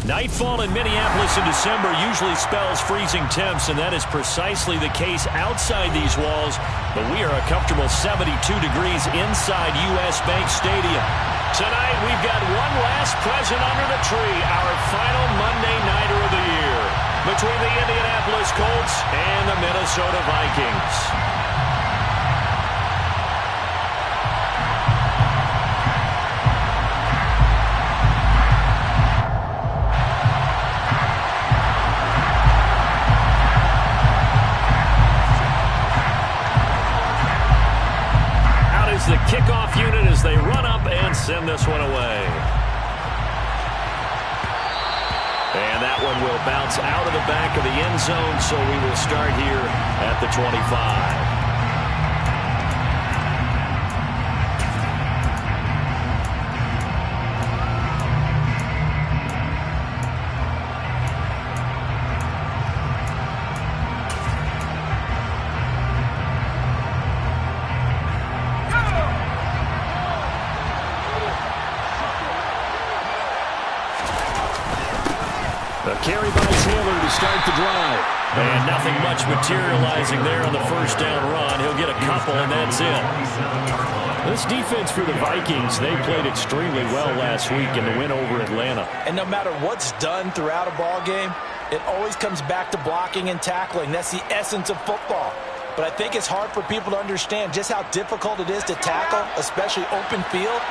Nightfall in Minneapolis in December usually spells freezing temps, and that is precisely the case outside these walls. But we are a comfortable 72 degrees inside U.S. Bank Stadium. Tonight, we've got one last present under the tree, our final Monday Nighter of the year, between the Indianapolis Colts and the Minnesota Vikings. The kickoff unit as they run up and send this one away. And that one will bounce out of the back of the end zone, so we will start here at the 25. Carry by Taylor to start the drive. And nothing much materializing there on the first down run. He'll get a couple, and that's it. This defense for the Vikings, they played extremely well last week in the win over Atlanta. And no matter what's done throughout a ball game, it always comes back to blocking and tackling. That's the essence of football. But I think it's hard for people to understand just how difficult it is to tackle, especially open field.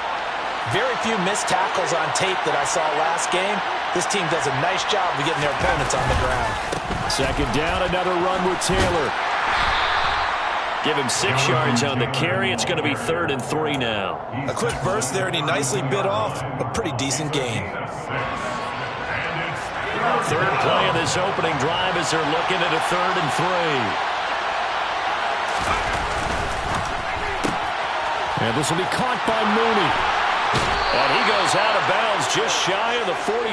Very few missed tackles on tape that I saw last game. This team does a nice job of getting their opponents on the ground. Second down, another run with Taylor. Give him 6 yards on the carry. It's going to be 3rd and 3 now. A quick burst there, and he nicely bit off a pretty decent gain. Third play of this opening drive as they're looking at a 3rd and 3. And this will be caught by Mooney. And he goes out of bounds just shy of the 45.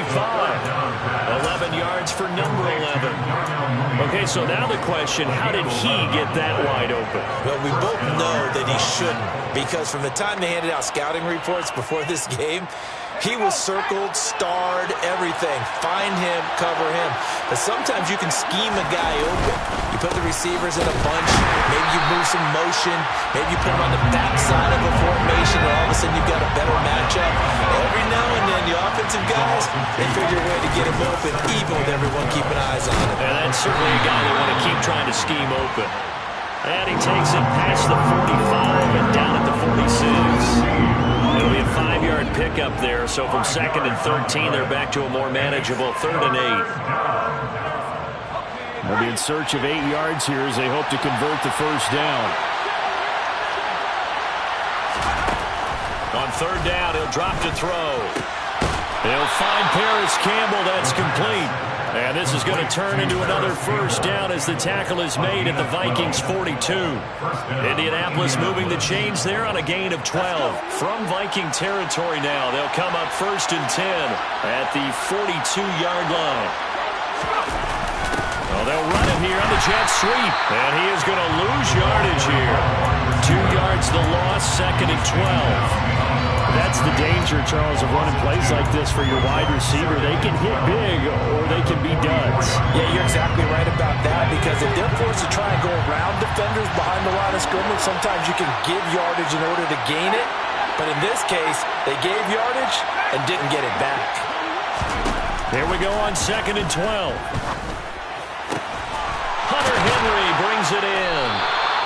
11 yards for number 11. Okay, so now the question, how did he get that wide open? Well, we both know that he shouldn't, because from the time they handed out scouting reports before this game, he was circled, starred, everything. Find him, cover him. But sometimes you can scheme a guy open. You put the receivers in a bunch. Maybe you move some motion. Maybe you put them on the backside of a formation, and all of a sudden you've got a better matchup. Every now and then, the offensive guys, they figure a way to get him open, even with everyone keeping eyes on him. And that's certainly a guy they want to keep trying to scheme open. And he takes it past the 45 and down at the 46. It'll be a 5-yard pickup there, so from 2nd and 13, they're back to a more manageable 3rd and 8. They'll be in search of 8 yards here as they hope to convert the first down. On 3rd down, he'll drop to throw. They'll find Paris Campbell. That's complete. And this is going to turn into another first down as the tackle is made at the Vikings 42. Indianapolis moving the chains there on a gain of 12. From Viking territory now, they'll come up 1st and 10 at the 42-yard line. Well, they'll run him here on the jet sweep, and he is going to lose yardage here. 2 yards the loss, 2nd and 12. That's the danger, Charles, of running plays like this for your wide receiver. They can hit big or they can be duds. Yeah, you're exactly right about that, because if they're forced to try and go around defenders behind the line of scrimmage, sometimes you can give yardage in order to gain it. But in this case, they gave yardage and didn't get it back. Here we go on 2nd and 12. Hunter Henry brings it in.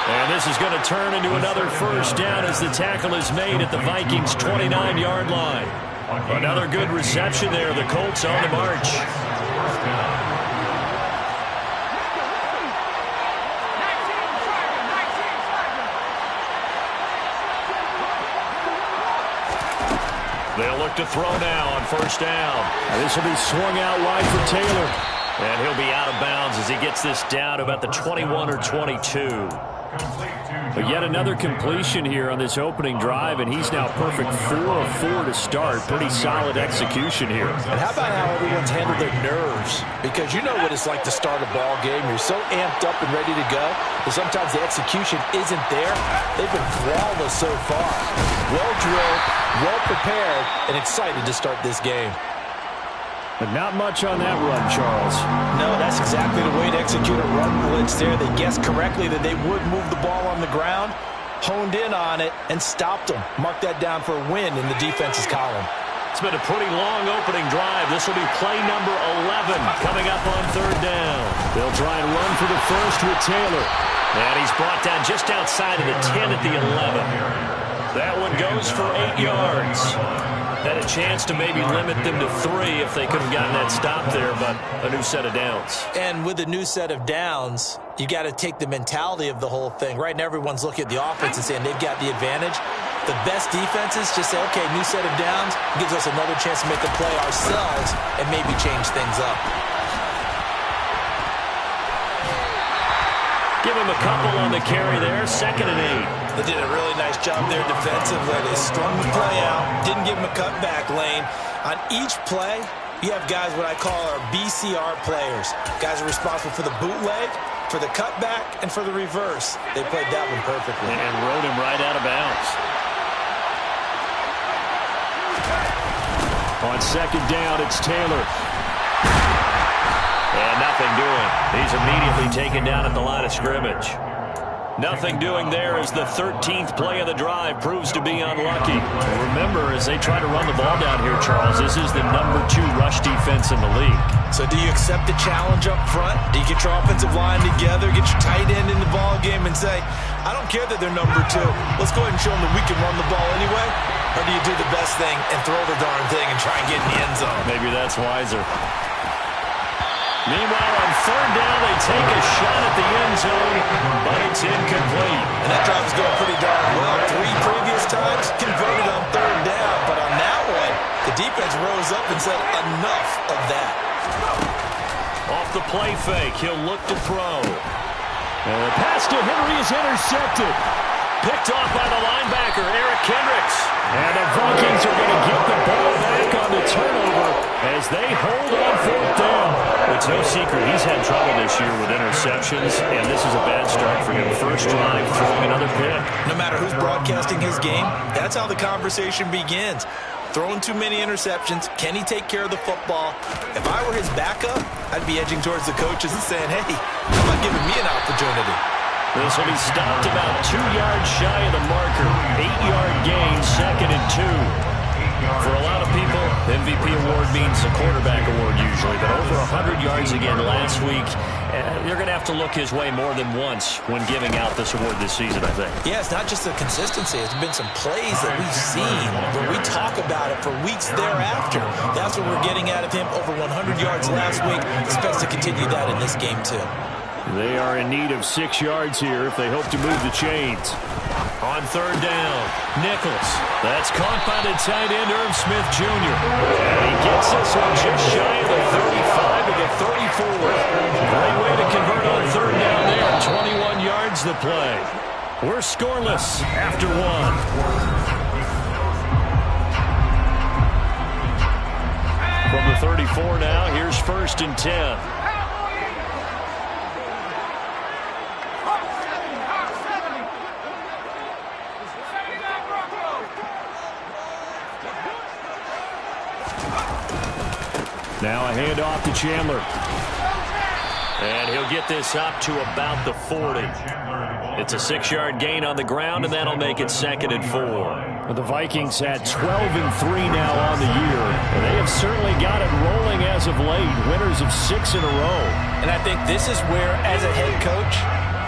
And this is going to turn into another first down as the tackle is made at the Vikings' 29-yard line. Another good reception there. The Colts on the march. They'll look to throw now on 1st down. And this will be swung out wide for Taylor. And he'll be out of bounds as he gets this down to about the 21 or 22. But yet another completion here on this opening drive, and he's now perfect 4 of 4 to start. Pretty solid execution here. And how about how everyone's handled their nerves? Because you know what it's like to start a ball game. You're so amped up and ready to go, but sometimes the execution isn't there. They've been flawless so far. Well drilled, well prepared, and excited to start this game. But not much on that run, Charles. No, that's exactly the way to execute a run blitz there. They guessed correctly that they would move the ball on the ground, honed in on it, and stopped them. Mark that down for a win in the defense's column. It's been a pretty long opening drive. This will be play number 11 coming up on third down. They'll try and run for the first with Taylor. And he's brought down just outside of the 10 at the 11. That one goes for 8 yards. Had a chance to maybe limit them to 3 if they could have gotten that stop there, but a new set of downs. And with a new set of downs, you got to take the mentality of the whole thing. Right now, everyone's looking at the offense and saying they've got the advantage. The best defenses just say, okay, new set of downs, gives us another chance to make a play ourselves and maybe change things up. Give him a couple on the carry there, 2nd and 8. They did a really nice job there defensively. They strung the play out, didn't give him a cutback lane. On each play, you have guys what I call our BCR players. Guys are responsible for the bootleg, for the cutback, and for the reverse. They played that one perfectly. And rode him right out of bounds. On 2nd down, it's Taylor. And nothing doing. He's immediately taken down at the line of scrimmage. Nothing doing there as the 13th play of the drive proves to be unlucky. Remember, as they try to run the ball down here, Charles, this is the number 2 rush defense in the league. So do you accept the challenge up front? Do you get your offensive line together, get your tight end in the ball game and say, I don't care that they're number 2. Let's go ahead and show them that we can run the ball anyway? Or do you do the best thing and throw the darn thing and try and get in the end zone? Maybe that's wiser. Meanwhile, on 3rd down, they take a shot at the end zone, but it's incomplete. And that drive is going pretty darn well. 3 previous times converted on 3rd down, but on that one, the defense rose up and said, enough of that. Off the play fake, he'll look to throw. And the pass to Henry is intercepted. Picked off by the linebacker, Eric Kendricks. And the Vikings are going to get the ball back on the turnover as they hold on 4th down. It's no secret he's had trouble this year with interceptions, and this is a bad start for him. First drive, throwing another pick. No matter who's broadcasting his game, that's how the conversation begins. Throwing too many interceptions. Can he take care of the football? If I were his backup, I'd be edging towards the coaches and saying, hey, how about giving me an opportunity? This will be stopped about 2 yards shy of the marker. 8-yard gain, 2nd and 2. For a lot of people, the MVP award means a quarterback award usually, but over 100 yards again last week. You're going to have to look his way more than once when giving out this award this season, I think. Yeah, it's not just the consistency. It's been some plays that we've seen where we talk about it for weeks thereafter. That's what we're getting out of him. Over 100 yards last week. Expects to continue that in this game, too. They are in need of 6 yards here if they hope to move the chains. On 3rd down, Nichols. That's caught by the tight end, Irv Smith Jr. And he gets this one just shy of the 35 to the 34. Great way to convert on 3rd down there. 21 yards the play. We're scoreless after 1. From the 34 now, here's 1st and 10. Now a handoff to Chandler. And he'll get this up to about the 40. It's a 6-yard gain on the ground, and that'll make it 2nd and 4. The Vikings had 12-3 now on the year, and they have certainly got it rolling as of late. Winners of 6 in a row. And I think this is where, as a head coach,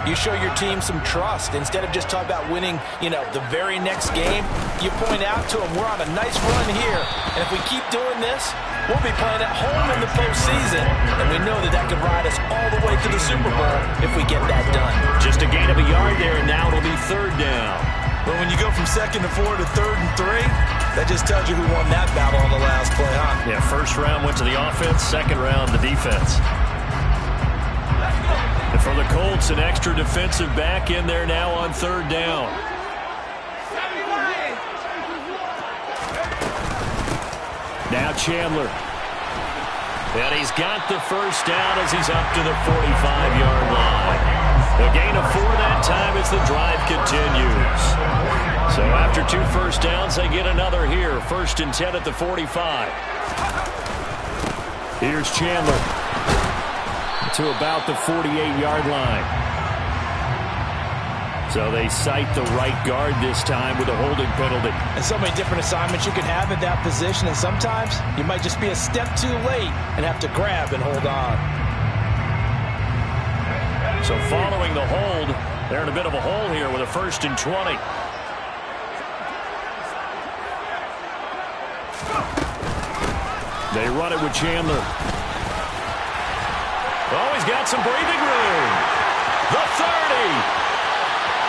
you show your team some trust. Instead of just talking about winning, the very next game, you point out to them, we're on a nice run here. And if we keep doing this, we'll be playing at home in the postseason. And we know that could ride us all the way to the Super Bowl if we get that done. Just a gain of a yard there, and now it'll be 3rd down. But when you go from 2nd and 4 to 3rd and 3, that just tells you who won that battle on the last play, huh? Yeah, 1st round went to the offense, 2nd round the defense. And for the Colts, an extra defensive back in there now on 3rd down. Now Chandler. And he's got the 1st down as he's up to the 45-yard line. A gain of 4 that time as the drive continues. So after 2 1st downs, they get another here. 1st and 10 at the 45. Here's Chandler to about the 48-yard line. So they cite the right guard this time with a holding penalty. And so many different assignments you can have at that position, and sometimes you might just be a step too late and have to grab and hold on. So following the hold, they're in a bit of a hole here with a 1st and 20. They run it with Chandler. Oh, he's got some breathing room. The 30.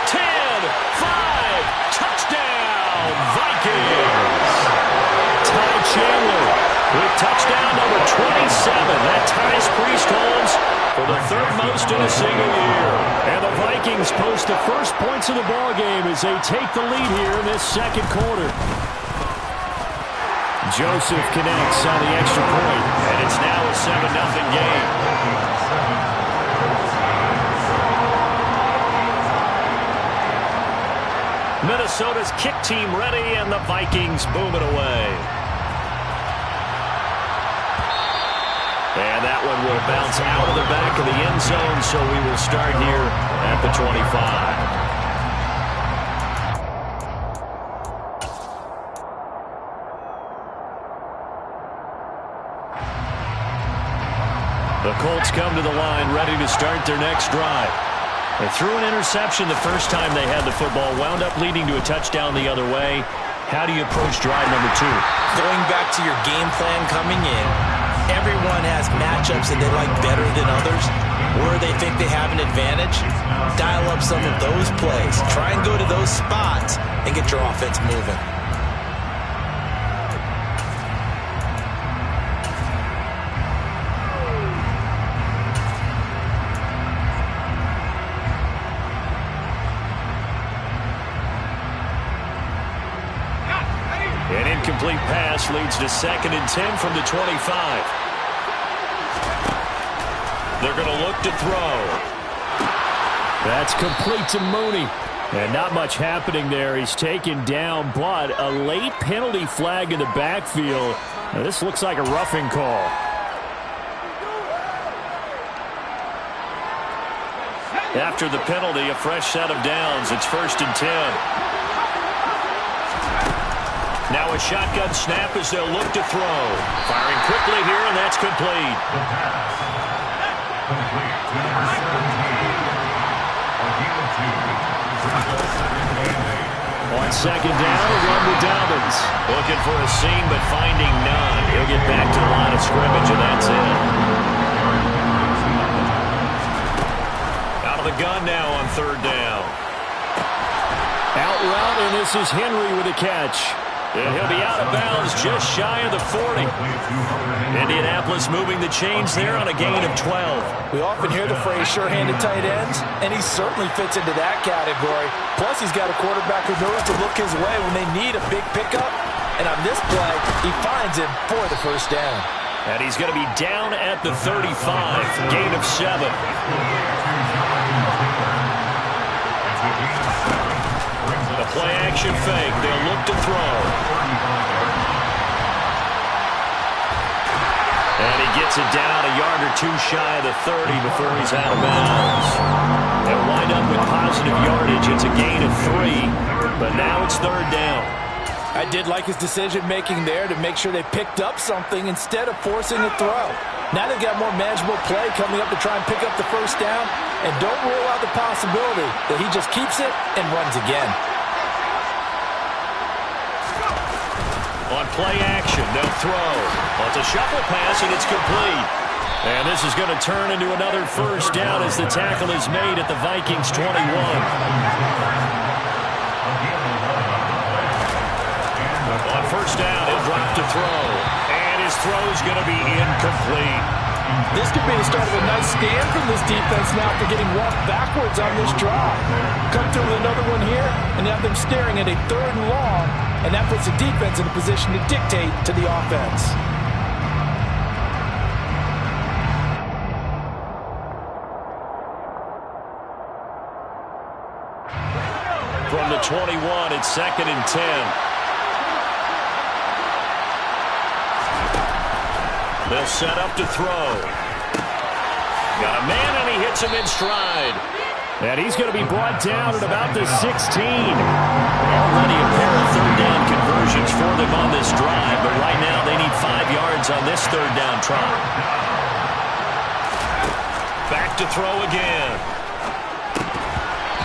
10, 5, touchdown, Vikings. Ty Chandler with touchdown number 27. That ties Priest Holmes for the 3rd most in a single year. And the Vikings post the first points of the ballgame as they take the lead here in this 2nd quarter. Joseph connects on the extra point, and it's now a 7-0 game. Minnesota's kick team ready, and the Vikings boom it away. And that one will bounce out of the back of the end zone, so we will start here at the 25. The Colts come to the line ready to start their next drive. They threw an interception the first time they had the football, wound up leading to a touchdown the other way. How do you approach drive number 2? Going back to your game plan coming in, everyone has matchups that they like better than others. Where they think they have an advantage, dial up some of those plays. Try and go to those spots and get your offense moving. An incomplete pass leads to 2nd and 10 from the 25. They're going to look to throw. That's complete to Mooney. And not much happening there. He's taken down, but a late penalty flag in the backfield. Now, this looks like a roughing call. After the penalty, a fresh set of downs. It's 1st and 10. Now a shotgun snap as they'll look to throw. Firing quickly here, and that's complete. On 2nd down, a run with Dobbins. Looking for a seam, but finding none. He'll get back to the line of scrimmage, and that's it. Out of the gun now on 3rd down. Out route, and this is Henry with a catch. And he'll be out of bounds just shy of the 40. Indianapolis moving the chains there on a gain of 12. We often hear the phrase sure-handed tight ends, and he certainly fits into that category. Plus, he's got a quarterback who knows to look his way when they need a big pickup. And on this play, he finds him for the 1st down. And he's going to be down at the 35, gain of 7. Play action fake. They'll look to throw. And he gets it down a yard or 2 shy of the 30 before he's out of bounds. They'll wind up with positive yardage. It's a gain of 3, but now it's 3rd down. I did like his decision-making there to make sure they picked up something instead of forcing a throw. Now they've got more manageable play coming up to try and pick up the 1st down, and don't rule out the possibility that he just keeps it and runs again. On play action, they'll throw. Well, it's a shuffle pass, and it's complete. And this is going to turn into another 1st down as the tackle is made at the Vikings 21. On 1st down, he'll drop to throw. And his throw's going to be incomplete. This could be the start of a nice stand from this defense now after getting walked backwards on this drive. Come through with another one here, and have them staring at a 3rd and long, and that puts the defense in a position to dictate to the offense. From the 21, it's 2nd and 10. They'll set up to throw. Got a man, and he hits him in stride. And he's going to be brought down at about the 16. Already a pair of third down conversions for them on this drive, but right now they need 5 yards on this third down try. Back to throw again.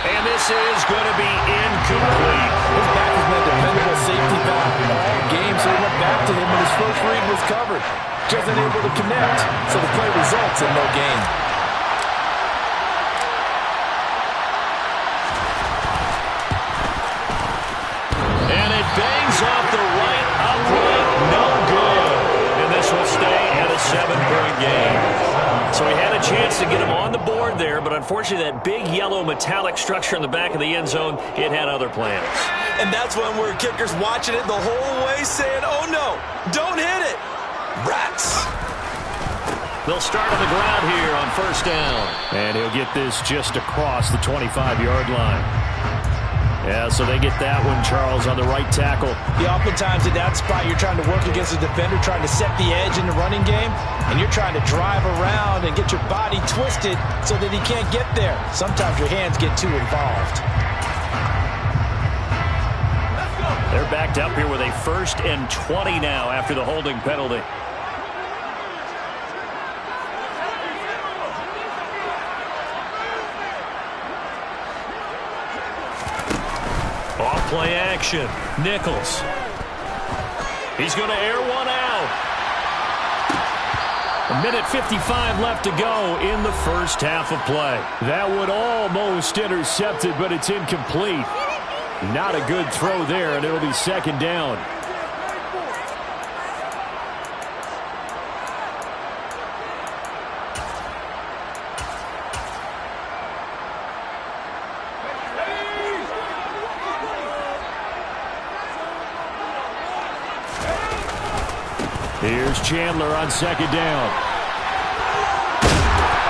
And this is going to be incomplete. His back has been a dependable safety back all game, so he went back to him when his first read was covered. Just unable to connect, so the play results in no gain. And it bangs off the right upright. No good. And this will stay at a 7-point game. So he had a chance to get him on the board there, but unfortunately that big yellow metallic structure in the back of the end zone, it had other plans. And that's when we're kickers watching it the whole way saying, oh no, don't hit it. Rats. They'll start on the ground here on first down. And he'll get this just across the 25-yard line. Yeah, so they get that one, Charles, on the right tackle. Yeah, oftentimes in that spot, you're trying to work against a defender, trying to set the edge in the running game, and you're trying to drive around and get your body twisted so that he can't get there. Sometimes your hands get too involved. They're backed up here with a 1st and 20 now after the holding penalty. Off-play action. Nichols. He's going to air one out. 1:55 left to go in the first half of play. That would almost intercept it, but it's incomplete. Not a good throw there, and it'll be 2nd down. Here's Chandler on 2nd down.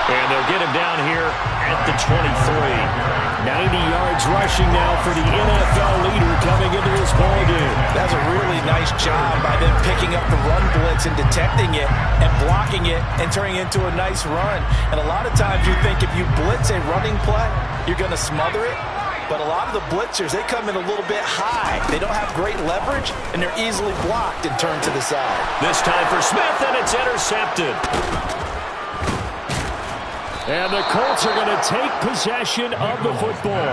And they'll get him down here at the 23. 90 yards rushing now for the NFL leader coming into this ballgame. That's a really nice job by them picking up the run blitz and detecting it and blocking it and turning it into a nice run. And a lot of times you think if you blitz a running play, you're going to smother it. But a lot of the blitzers, they come in a little bit high. They don't have great leverage, and they're easily blocked and turned to the side. This time for Smith, and it's intercepted. And the Colts are going to take possession of the football.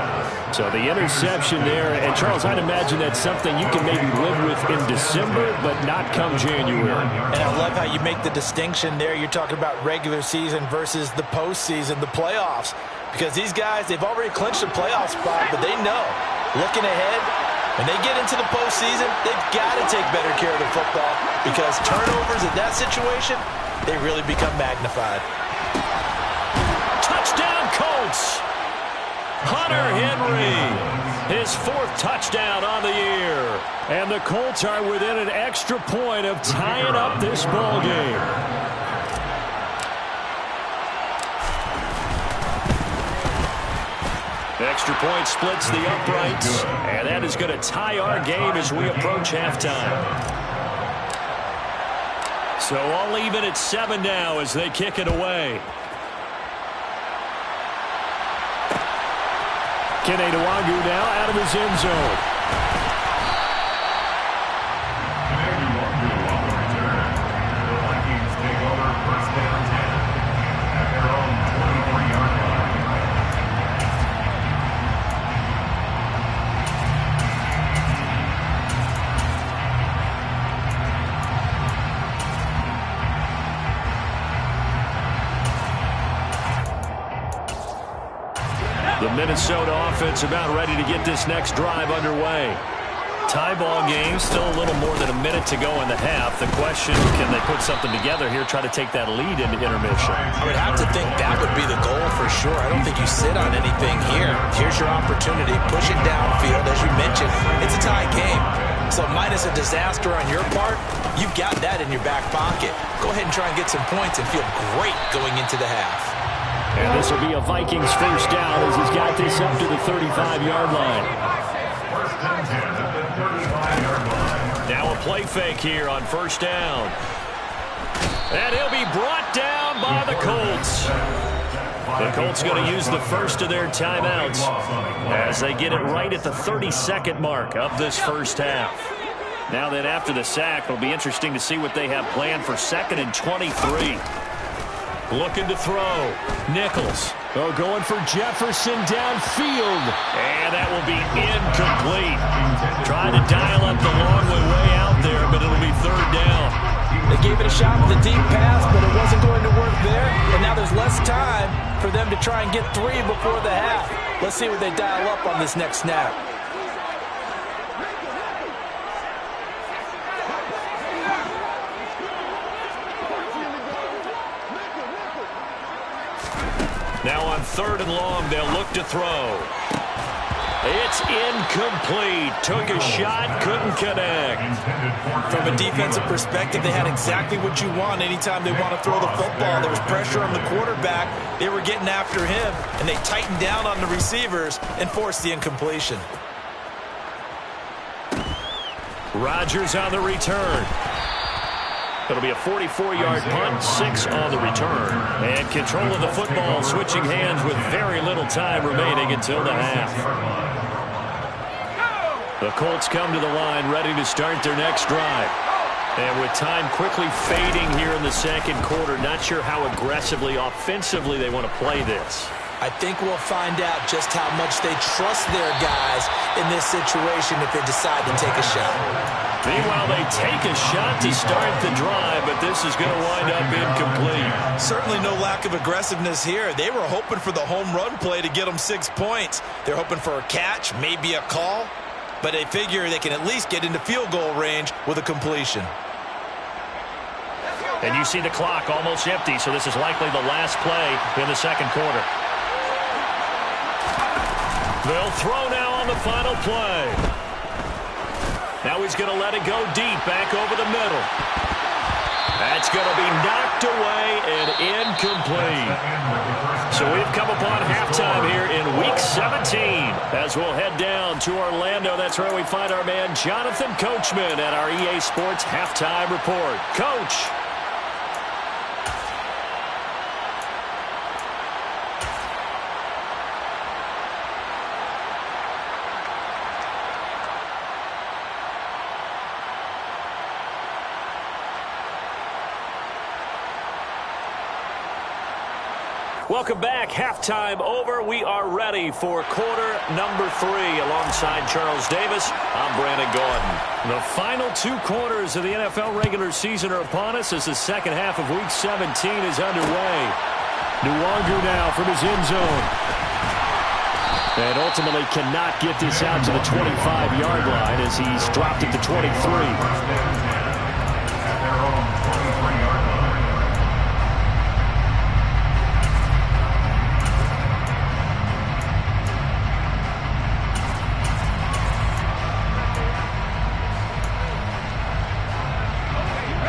So the interception there, and Charles, I'd imagine that's something you can maybe live with in December, but not come January. And I love how you make the distinction there. You're talking about regular season versus the postseason, the playoffs. Because these guys, they've already clinched a playoff spot, but they know, looking ahead, when they get into the postseason, they've got to take better care of the football because turnovers in that situation, they really become magnified. Touchdown, Colts! Hunter Henry, his 4th touchdown on the year. And the Colts are within an extra point of tying up this ball game. Extra point splits the uprights, and that is going to tie our game as we approach halftime. So all even at 7 now as they kick it away. Kene Nwangwu now out of his end zone. The Minnesota offense about ready to get this next drive underway. Tie ball game, still a little more than a minute to go in the half. The question, can they put something together here, try to take that lead into intermission? I would have to think that would be the goal for sure. I don't think you sit on anything here. Here's your opportunity. Push it downfield. As you mentioned, it's a tie game. So minus a disaster on your part, you've got that in your back pocket. Go ahead and try and get some points and feel great going into the half. And this will be a Vikings first down as he's got this up to the 35-yard line. Now a play fake here on first down. And he'll be brought down by the Colts. The Colts going to use the first of their timeouts as they get it right at the 32nd mark of this first half. Now that after the sack, it'll be interesting to see what they have planned for 2nd and 23. Looking to throw. Nichols. Oh, going for Jefferson downfield. And that will be incomplete. Trying to dial up the long way out there, but it'll be 3rd down. They gave it a shot with a deep pass, but it wasn't going to work there. And now there's less time for them to try and get 3 before the half. Let's see what they dial up on this next snap. Now on 3rd and long, they'll look to throw. It's incomplete. Took a shot, couldn't connect. From a defensive perspective, they had exactly what you want anytime they want to throw the football. There was pressure on the quarterback. They were getting after him, and they tightened down on the receivers and forced the incompletion. Rodgers on the return. It'll be a 44-yard punt, 6 on the return. And control of the football, switching hands with very little time remaining until the half. The Colts come to the line, ready to start their next drive. And with time quickly fading here in the 2nd quarter, not sure how aggressively, offensively they want to play this. I think we'll find out just how much they trust their guys in this situation if they decide to take a shot. Meanwhile, they take a shot to start the drive, but this is going to wind up incomplete. Certainly no lack of aggressiveness here. They were hoping for the home run play to get them 6 points. They're hoping for a catch, maybe a call, but they figure they can at least get into field goal range with a completion. And you see the clock almost empty, so this is likely the last play in the 2nd quarter. They'll throw now on the final play. Now he's going to let it go deep, back over the middle. That's going to be knocked away and incomplete. So we've come upon halftime here in Week 17. As we'll head down to Orlando, that's where we find our man Jonathan Coachman at our EA Sports Halftime Report. Coach. Welcome back. Halftime over. We are ready for quarter number 3. Alongside Charles Davis, I'm Brandon Gaudin. The final 2 quarters of the NFL regular season are upon us as the 2nd half of Week 17 is underway. Nwangu now from his end zone. And ultimately cannot get this out to the 25-yard line as he's dropped at the 23.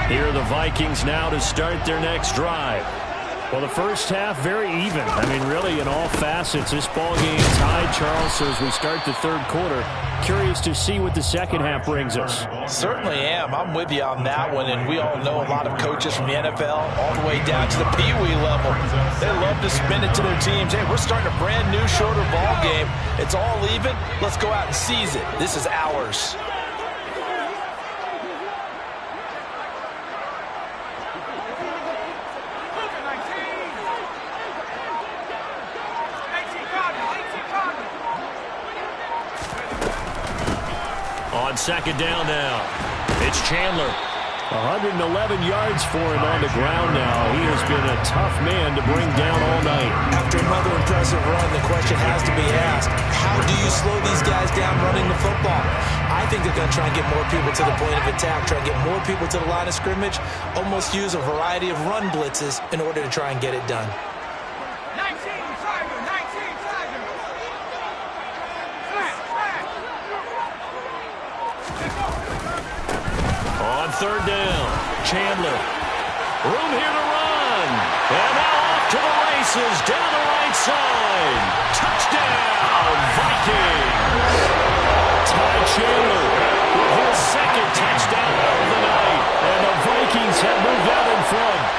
Here are the Vikings now to start their next drive. Well, the first half, very even. I mean, really, in all facets, this ball game tied, Charles. So as we start the 3rd quarter, curious to see what the 2nd half brings us. Certainly am. I'm with you on that one. And we all know a lot of coaches from the NFL all the way down to the Pee Wee level. They love to spin it to their teams. Hey, we're starting a brand new, shorter ball game. It's all even. Let's go out and seize it. This is ours. On 2nd down now, it's Chandler. 111 yards for him on the ground now. He has been a tough man to bring down all night. After another impressive run, the question has to be asked, how do you slow these guys down running the football? I think they're going to try and get more people to the point of attack, try and get more people to the line of scrimmage, almost use a variety of run blitzes in order to try and get it done. On 3rd down, Chandler. Room here to run. And now off to the races down the right side. Touchdown, Vikings. Ty Chandler with his 2nd touchdown of the night. And the Vikings have moved out in front.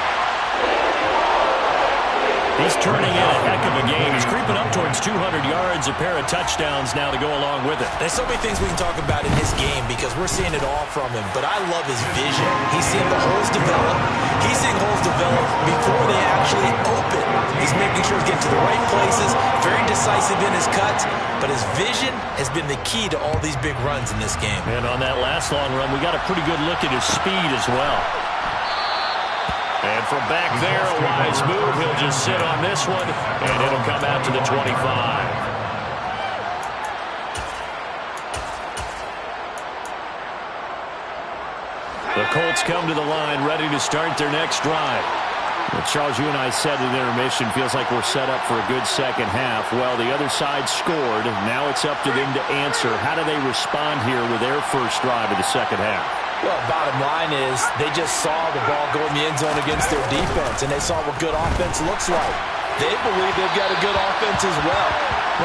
adds a pair of touchdowns now to go along with it. There's so many things we can talk about in his game because we're seeing it all from him. But I love his vision. He's seeing the holes develop. He's seeing holes develop before they actually open. He's making sure he's getting to the right places, very decisive in his cuts. But his vision has been the key to all these big runs in this game. And on that last long run, we got a pretty good look at his speed as well. And from back there, a wise move. He'll just sit on this one, and it'll come out to the 25. The Colts come to the line, ready to start their next drive. Well, Charles, you and I said at intermission, feels like we're set up for a good second half. Well, the other side scored. Now it's up to them to answer. How do they respond here with their first drive of the second half? Well, bottom line is they just saw the ball go in the end zone against their defense, and they saw what good offense looks like. They believe they've got a good offense as well.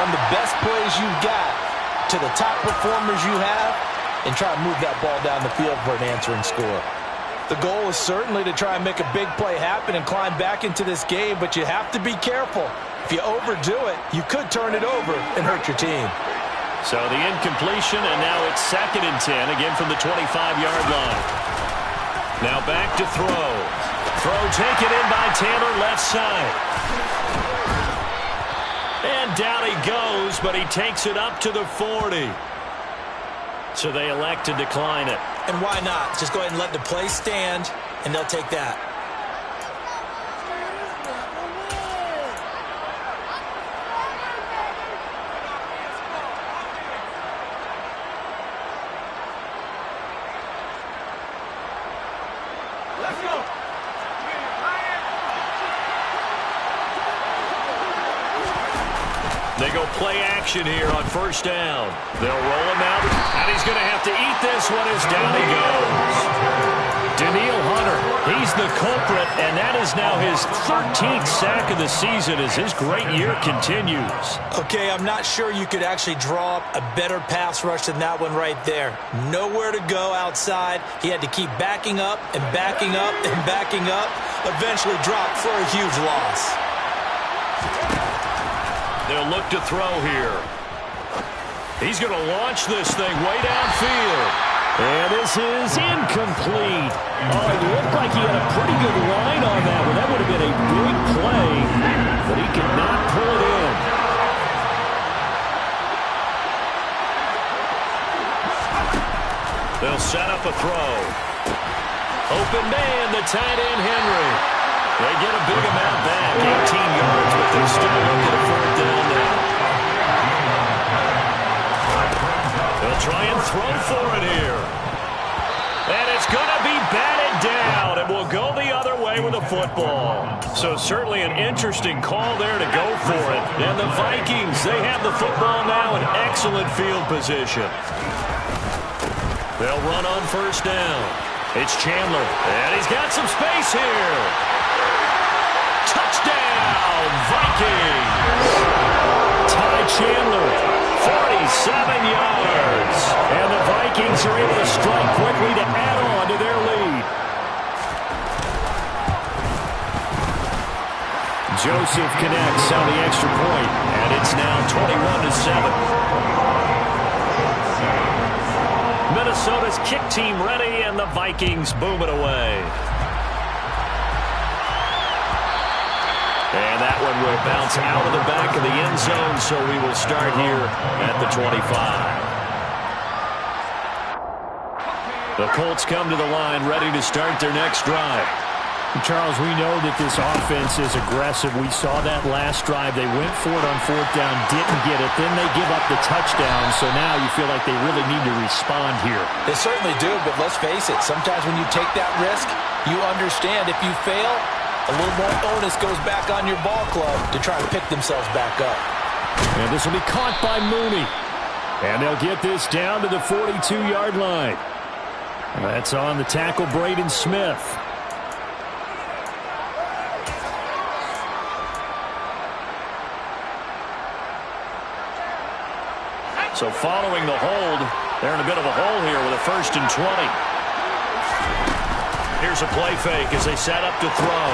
Run the best plays you've got to the top performers you have and try to move that ball down the field for an answering score. The goal is certainly to try and make a big play happen and climb back into this game, but you have to be careful. If you overdo it, you could turn it over and hurt your team. So the incompletion, and now it's 2nd and 10, again from the 25-yard line. Now back to throw. Throw taken in by Taylor, left side. And down he goes, but he takes it up to the 40. So they elect to decline it. And why not? Just go ahead and let the play stand, and they'll take that. Let's go. They go play action here on first down. They'll roll him out, and he's going to have to eat this one as down he goes. Danielle Hunter, he's the culprit, and that is now his 13th sack of the season as his great year continues. Okay, I'm not sure you could actually draw up a better pass rush than that one right there. Nowhere to go outside. He had to keep backing up and backing up and backing up. Eventually dropped for a huge loss. They'll look to throw here. He's going to launch this thing way downfield. And this is incomplete. Oh, it looked like he had a pretty good line on that one. That would have been a big play, but he could not pull it in. They'll set up a throw. Open man, the tight end, Henry. They get a big amount back, 18 yards, but they're still looking at 4th down now. They'll try and throw for it here. And it's going to be batted down, and will go the other way with the football. So certainly an interesting call there to go for it. And the Vikings, they have the football now in excellent field position. They'll run on first down. It's Chandler, and he's got some space here. Touchdown, Vikings! Ty Chandler, 47 yards. And the Vikings are able to strike quickly to add on to their lead. Joseph connects on the extra point, and it's now 21-7. Minnesota's kick team ready, and the Vikings boom it away. And that one will bounce out of the back of the end zone, so we will start here at the 25. The Colts come to the line, ready to start their next drive. Charles, we know that this offense is aggressive. We saw that last drive. They went for it on 4th down, didn't get it. Then they give up the touchdown, so now you feel like they really need to respond here. They certainly do, but let's face it. Sometimes when you take that risk, you understand if you fail, a little more onus goes back on your ball club to try to pick themselves back up. And this will be caught by Mooney. And they'll get this down to the 42-yard line. That's on the tackle, Braden Smith. So following the hold, they're in a bit of a hole here with a 1st and 20. Here's a play fake as they set up to throw.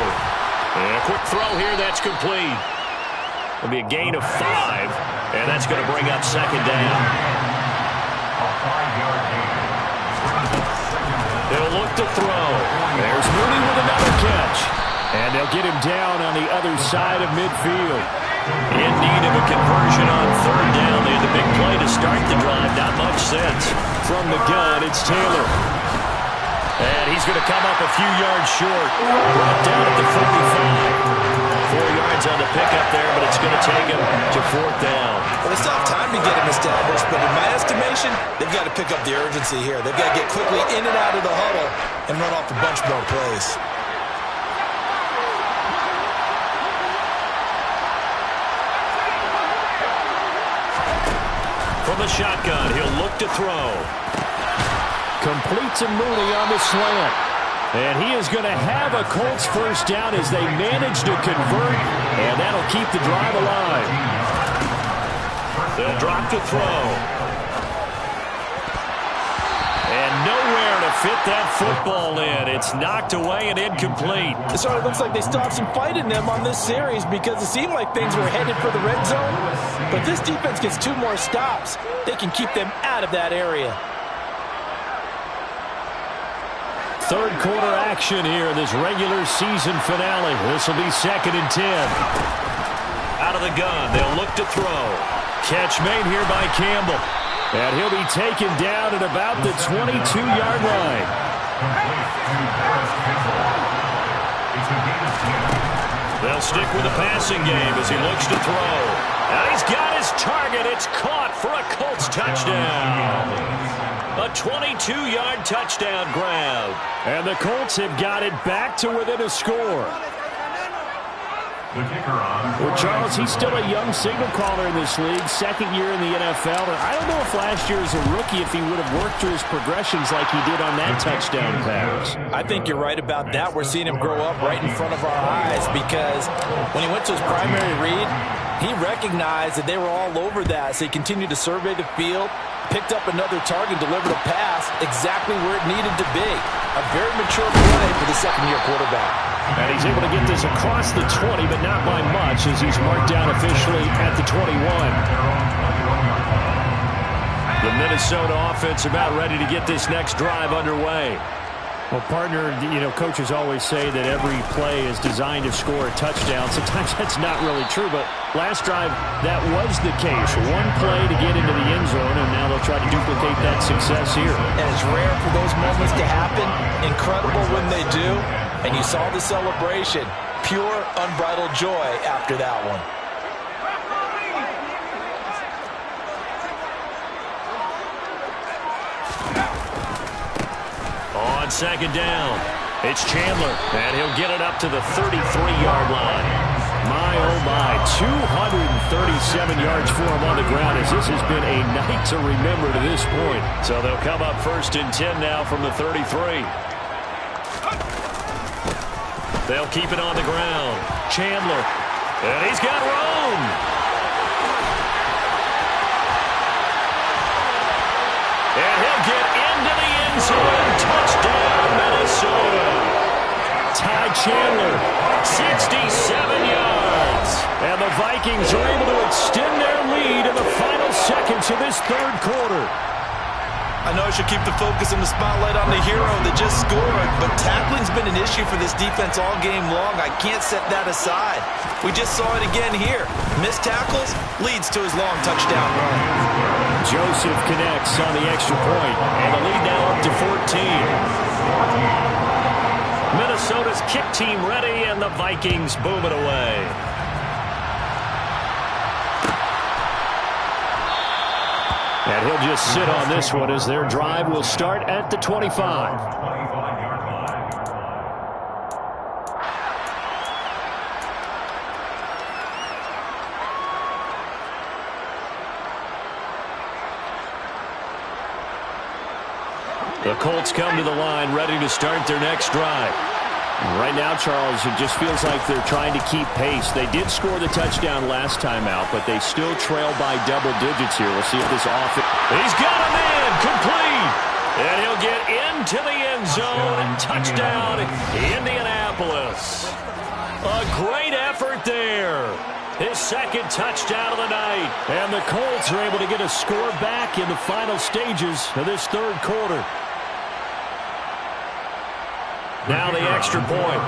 And a quick throw here, that's complete. It'll be a gain of 5. And that's going to bring up second down. They'll look to throw. There's Mooney with another catch. And they'll get him down on the other side of midfield. In need of a conversion on third down. They had the big play to start the drive. Not much sense. From the gun, it's Taylor. And he's going to come up a few yards short. Brought down at the 45. 4 yards on the pickup there, but it's going to take him to fourth down. Well, they still have time to get him established, but in my estimation, they've got to pick up the urgency here. They've got to get quickly in and out of the huddle and run off a bunch more plays. From the shotgun, he'll look to throw. Completes a Mooney on the slant. And he is going to have a Colts first down as they manage to convert, and that'll keep the drive alive. They'll drop to throw. And nowhere to fit that football in. It's knocked away and incomplete. It sort of looks like they still have some fight in them on this series because it seemed like things were headed for the red zone. But this defense gets 2 more stops. They can keep them out of that area. Third quarter action here in this regular season finale. This will be 2nd and 10. Out of the gun, they'll look to throw. Catch made here by Campbell. And he'll be taken down at about the 22-yard line. They'll stick with the passing game as he looks to throw. And he's got his target. It's caught for a Colts touchdown. A 22-yard touchdown grab. And the Colts have got it back to within a score. Well, Charles, he's still a young signal caller in this league, 2nd year in the NFL. And I don't know if last year as a rookie, if he would have worked through his progressions like he did on that touchdown pass. I think you're right about that. We're seeing him grow up right in front of our eyes because when he went to his primary read, he recognized that they were all over that. So he continued to survey the field, picked up another target, delivered a pass exactly where it needed to be. A very mature play for the second-year quarterback. And he's able to get this across the 20, but not by much as he's marked down officially at the 21. The Minnesota offense about ready to get this next drive underway. Well, partner, you know, coaches always say that every play is designed to score a touchdown. Sometimes that's not really true, but last drive, that was the case. One play to get into the end zone, and now they'll try to duplicate that success here. And it's rare for those moments to happen. Incredible when they do. And you saw the celebration. Pure, unbridled joy after that one. On 2nd down, it's Chandler, and he'll get it up to the 33-yard line. My, oh my, 237 yards for him on the ground as this has been a night to remember to this point. So they'll come up 1st and 10 now from the 33. They'll keep it on the ground. Chandler, and he's got room. And he'll get into the end zone. Touchdown, Minnesota. Ty Chandler, 67 yards. And the Vikings are able to extend their lead in the final seconds of this third quarter. I know I should keep the focus and the spotlight on the hero that just scored, but tackling's been an issue for this defense all game long. I can't set that aside. We just saw it again here. Missed tackles leads to his long touchdown run. Joseph connects on the extra point, and the lead now up to 14. Minnesota's kick team ready, and the Vikings boom it away. And he'll just sit on this one as their drive will start at the 25. The Colts come to the line ready to start their next drive. Right now, Charles, it just feels like they're trying to keep pace. They did score the touchdown last time out, but they still trail by double digits here. We'll see if this offense... He's got him in, complete! And he'll get into the end zone and touchdown, Indianapolis. A great effort there. His second touchdown of the night. And the Colts are able to get a score back in the final stages of this third quarter. Now the extra point.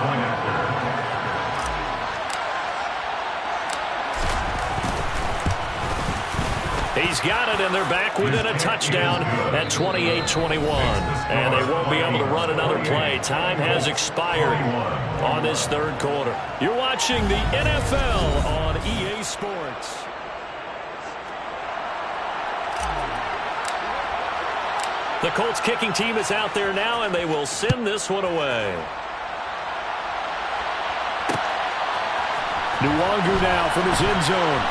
He's got it, and they're back within a touchdown at 28-21. And they won't be able to run another play. Time has expired on this third quarter. You're watching the NFL on EA Sports. The Colts kicking team is out there now, and they will send this one away. Nwangu now from his end zone.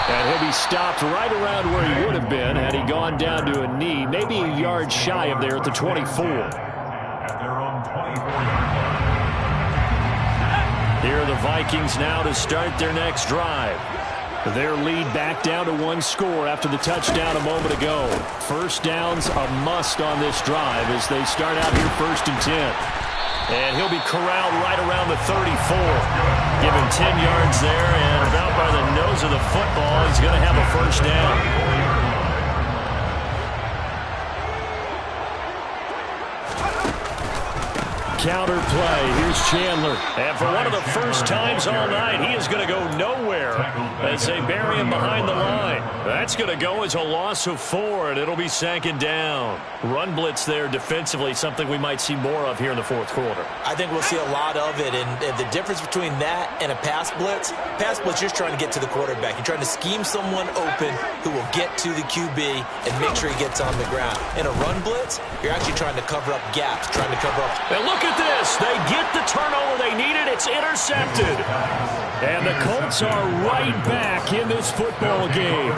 And he'll be stopped right around where he would have been had he gone down to a knee, maybe a yard shy of there at the 24. Here are the Vikings now to start their next drive. Their lead back down to one score after the touchdown a moment ago. First down's a must on this drive as they start out here 1st and 10. And he'll be corralled right around the 34. Give him 10 yards there, and about by the nose of the football, he's going to have a first down. Counter play. Here's Chandler. And for one of the first times all night, he is going to go nowhere as they bury him behind the line. That's going to go as a loss of 4, and it'll be 2nd down. Run blitz there defensively, something we might see more of here in the fourth quarter. I think we'll see a lot of it, and the difference between that and a pass blitz, you're trying to get to the quarterback. You're trying to scheme someone open who will get to the QB and make sure he gets on the ground. In a run blitz, you're actually trying to cover up gaps, trying to cover up. And look at this. They get the turnover they needed. It's intercepted. And the Colts are right back in this football game.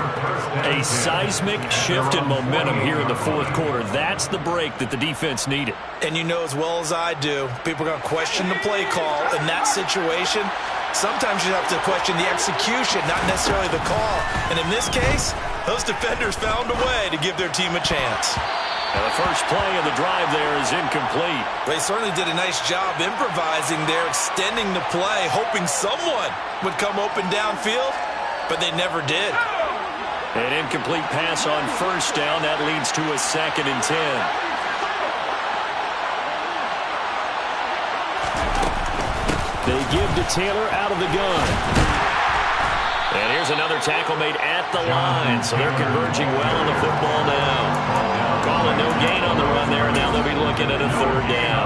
A seismic shift in momentum here in the fourth quarter. That's the break that the defense needed. And you know as well as I do, people are going to question the play call in that situation. Sometimes you have to question the execution, not necessarily the call. And in this case, those defenders found a way to give their team a chance. And the first play of the drive there is incomplete. They certainly did a nice job improvising there, extending the play, hoping someone would come open downfield, but they never did. An incomplete pass on first down. That leads to a 2nd and 10. They give to Taylor out of the gun. And here's another tackle made at the line, so they're converging well on the football now. Calling no gain on the run there, and now they'll be looking at a 3rd down.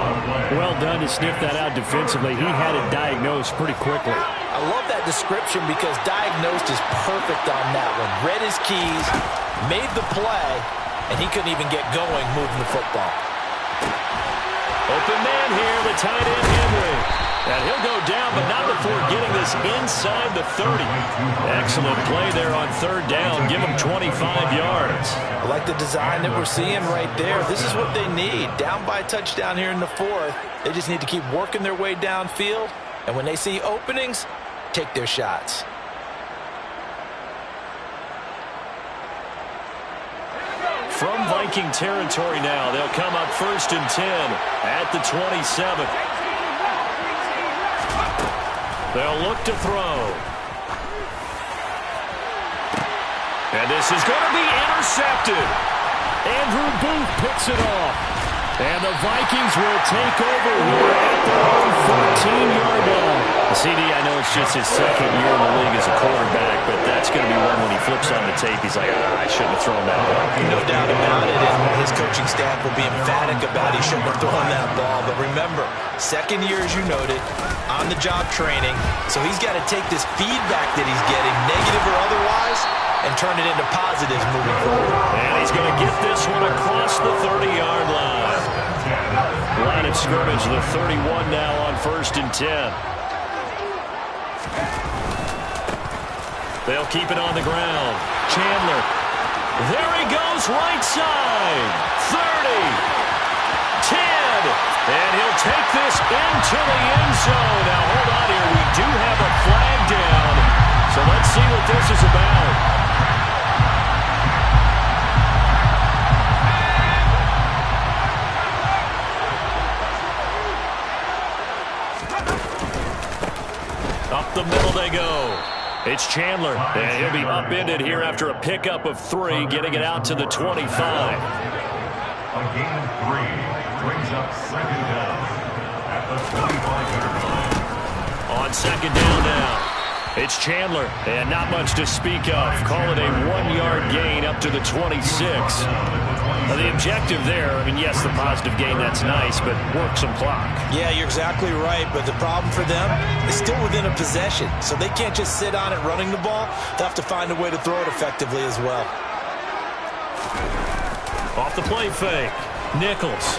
Well done to sniff that out defensively. He had it diagnosed pretty quickly. I love that description because diagnosed is perfect on that one. Read his keys, made the play, and he couldn't even get going moving the football. Open man here, the tight end Henry. And he'll go down, but not before getting this inside the 30. Excellent play there on 3rd down. Give him 25 yards. I like the design that we're seeing right there. This is what they need. Down by a touchdown here in the 4th. They just need to keep working their way downfield. And when they see openings, take their shots. From Viking territory now, they'll come up 1st and 10 at the 27. They'll look to throw. And this is going to be intercepted. Andrew Booth picks it off. And the Vikings will take over here at their own 14-yard line. CD, I know it's just his 2nd year in the league as a quarterback, but that's going to be one when he flips on the tape. He's like, I shouldn't have thrown that ball. No doubt about it, and his coaching staff will be emphatic about he shouldn't have thrown that ball. But remember, 2nd year, as you noted, on-the-job training, so he's got to take this feedback that he's getting, negative or otherwise, and turn it into positives moving forward. And he's going to get this one across the 30-yard line. Line of scrimmage, the 31 now on 1st and 10. They'll keep it on the ground. Chandler. There he goes, right side. 30. 10. And he'll take this into the end zone. Now, hold on here. We do have a flag down. So let's see what this is about. Up the the middle they go. It's Chandler, and he'll be upended here after a pickup of 3, getting it out to the 25. A gain of 3 brings up second down at the 25-yard line. On second down now, it's Chandler, and not much to speak of. Call it a 1-yard gain up to the 26. Now, the objective there, I mean, yes, the positive gain, that's nice, but work some clock. Yeah, you're exactly right, but the problem for them is still within a possession, so they can't just sit on it running the ball. They'll have to find a way to throw it effectively as well. Off the play fake, Nichols.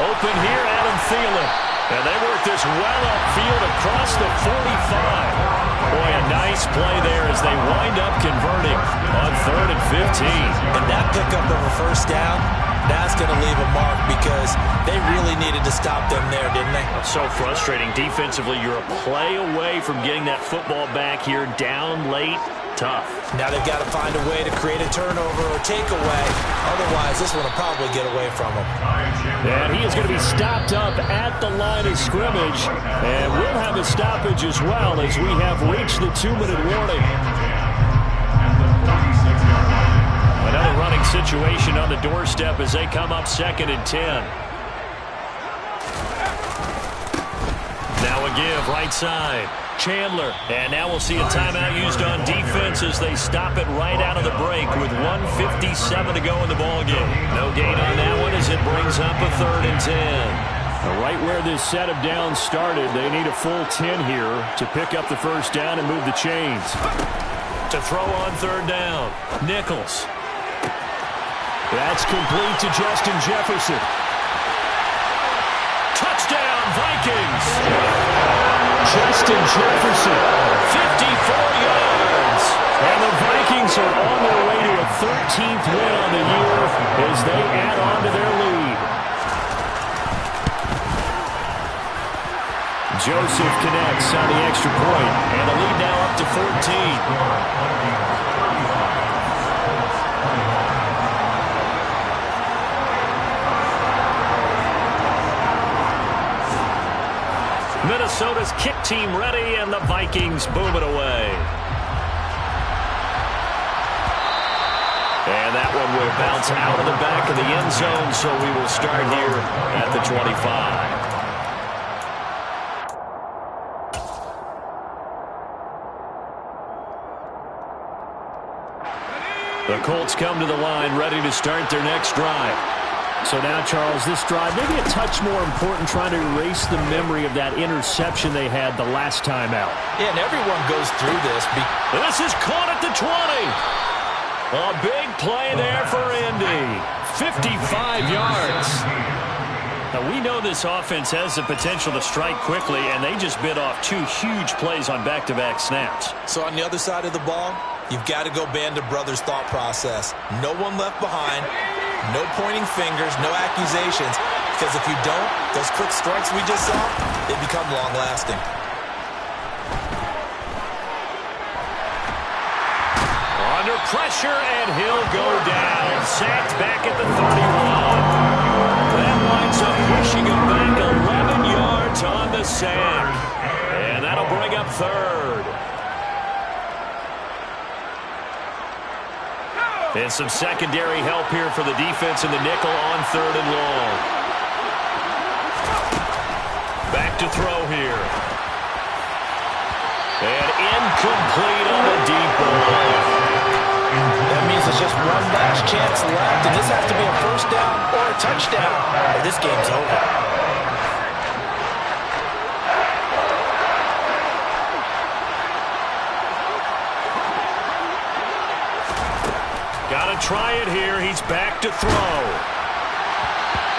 Open here, Adam Thielen. And they work this well upfield across the 45. Boy, a nice play there as they wind up converting on 3rd and 15. And that pickup of a first down, that's going to leave a mark because they really needed to stop them there, didn't they? So frustrating. Defensively, you're a play away from getting that football back here down late. Tough. Now they've got to find a way to create a turnover or takeaway. Otherwise, this one will probably get away from them. And he is going to be stopped up at the line of scrimmage. And we'll have a stoppage as well as we have reached the 2-minute warning. Another running situation on the doorstep as they come up 2nd and 10. Now a give right side. Chandler, and now we'll see a timeout used on defense as they stop it right out of the break with 1:57 to go in the ballgame. No gain on that one as it brings up a 3rd and 10. Right where this set of downs started, they need a full 10 here to pick up the first down and move the chains. To throw on 3rd down, Nichols. That's complete to Justin Jefferson. Touchdown, Vikings! Justin Jefferson, 54 yards. And the Vikings are on their way to a 13th win on the year as they add on to their lead. Joseph connects on the extra point, and the lead now up to 14. Minnesota's kick team ready, and the Vikings boom it away. And that one will bounce out of the back of the end zone, so we will start here at the 25. The Colts come to the line, ready to start their next drive. So now, Charles, this drive, maybe a touch more important, trying to erase the memory of that interception they had the last time out. Yeah, and everyone goes through this. This is caught at the 20. A big play there for Indy. 55 yards. Now, we know this offense has the potential to strike quickly, and they just bit off 2 huge plays on back-to-back snaps. So on the other side of the ball, you've got to go Band of Brothers thought process. No one left behind. No pointing fingers, no accusations, because if you don't, those quick strikes we just saw, they become long-lasting. Under pressure, and he'll go down. Sacked back at the 31. That winds up pushing him back 11 yards on the sack. And that'll bring up 3rd. And some secondary help here for the defense in the nickel on 3rd and long. Back to throw here. And incomplete on the deep ball. That means there's just one last chance left, and this has to be a first down or a touchdown, or this game's over. Got to try it here. He's back to throw.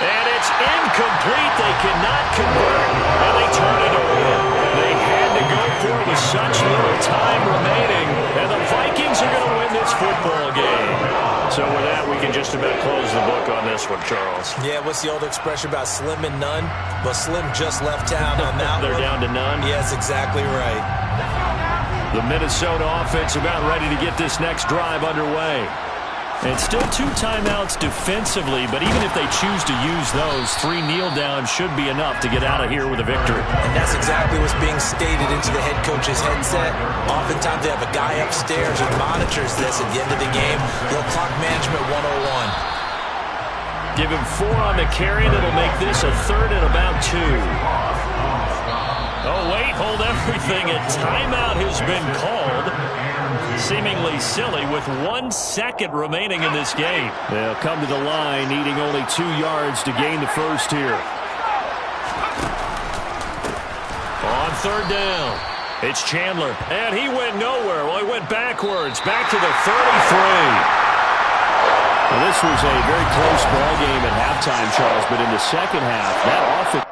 And it's incomplete. They cannot convert, and they turn it over. They had to go for it with such little time remaining, and the Vikings are going to win this football game. So with that, we can just about close the book on this one, Charles. Yeah, what's the old expression about slim and none? Well, Slim just left town on that They're one. down to none? Yes, exactly right. The Minnesota offense about ready to get this next drive underway. And still 2 timeouts defensively, but even if they choose to use those, 3 kneel downs should be enough to get out of here with a victory. And that's exactly what's being stated into the head coach's headset. Oftentimes they have a guy upstairs who monitors this at the end of the game. They'll clock management 101. Give him 4 on the carry, and it'll make this a 3rd and about 2. Oh, wait, hold everything. A timeout has been called. Seemingly silly with 1 second remaining in this game. They'll come to the line needing only 2 yards to gain the first here. On 3rd down, it's Chandler, and he went nowhere. Well, he went backwards, back to the 33. Well, this was a very close ball game at halftime, Charles, but in the second half, that offense